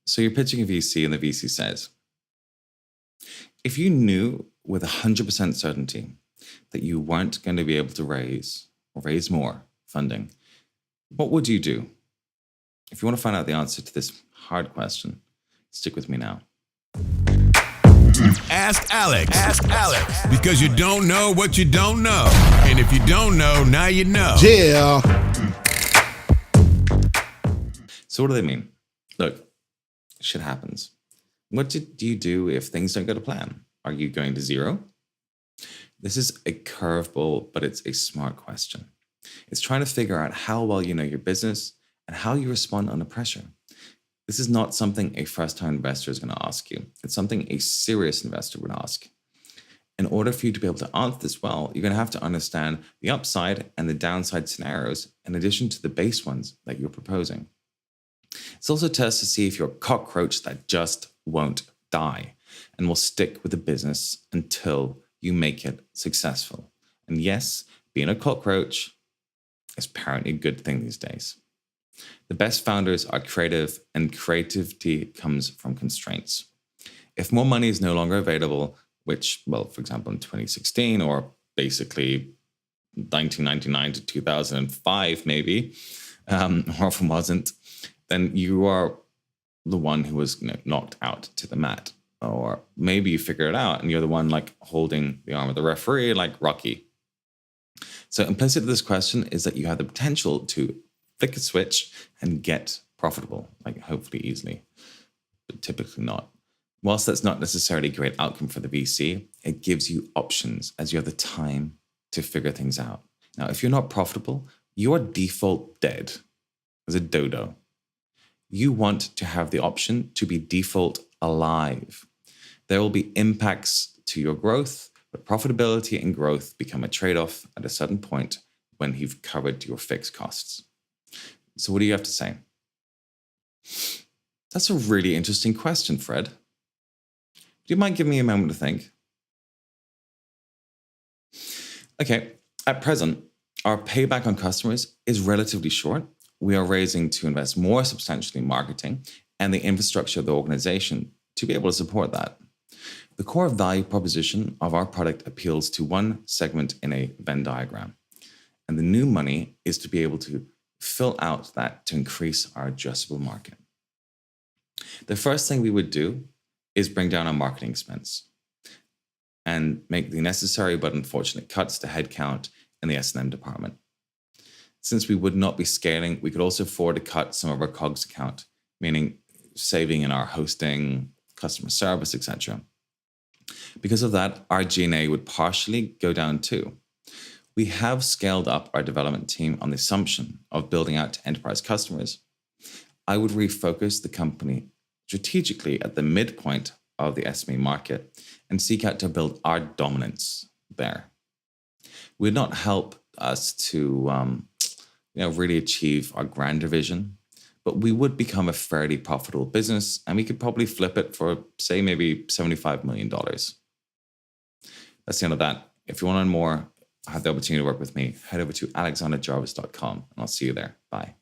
So you're pitching a VC and the VC says, if you knew with 100% certainty that you weren't going to be able to raise more funding, what would you do? If you want to find out the answer to this hard question, stick with me now. Ask Alex. Ask Alex. Because you don't know what you don't know. And if you don't know, now you know. Yeah. So what do they mean? Look, shit happens. What do you do if things don't go to plan? Are you going to zero? This is a curveball, but it's a smart question. It's trying to figure out how well you know your business and how you respond under pressure. This is not something a first-time investor is going to ask you. It's something a serious investor would ask. In order for you to be able to answer this well, you're going to have to understand the upside and the downside scenarios in addition to the base ones that you're proposing. It's also a test to see if you're a cockroach that just won't die and will stick with the business until you make it successful. And yes, being a cockroach is apparently a good thing these days. The best founders are creative, and creativity comes from constraints. If more money is no longer available, which, well, for example, in 2016 or basically 1999 to 2005 maybe, or often wasn't, then you are the one who was knocked out to the mat. Or maybe you figure it out and you're the one like holding the arm of the referee like Rocky. So implicit to this question is that you have the potential to flick a switch and get profitable, like hopefully easily, but typically not. Whilst that's not necessarily a great outcome for the VC, it gives you options as you have the time to figure things out. Now, if you're not profitable, you are default dead as a dodo. You want to have the option to be default alive. There will be impacts to your growth, but profitability and growth become a trade-off at a certain point when you've covered your fixed costs. So what do you have to say? That's a really interesting question, Fred. Do you mind giving me a moment to think? Okay, at present, our payback on customers is relatively short. We are raising to invest more substantially in marketing and the infrastructure of the organization to be able to support that. The core value proposition of our product appeals to one segment in a Venn diagram. And the new money is to be able to fill out that to increase our addressable market. The first thing we would do is bring down our marketing expense and make the necessary but unfortunate cuts to headcount in the S&M department. Since we would not be scaling, we could also afford to cut some of our COGS account, meaning saving in our hosting, customer service, etc. Because of that, our G&A would partially go down too. We have scaled up our development team on the assumption of building out to enterprise customers. I would refocus the company strategically at the midpoint of the SME market and seek out to build our dominance there. It would not help us to really achieve our grander vision, but we would become a fairly profitable business and we could probably flip it for, say, maybe $75 million. That's the end of that. If you want to learn more, have the opportunity to work with me, head over to alexanderjarvis.com and I'll see you there. Bye.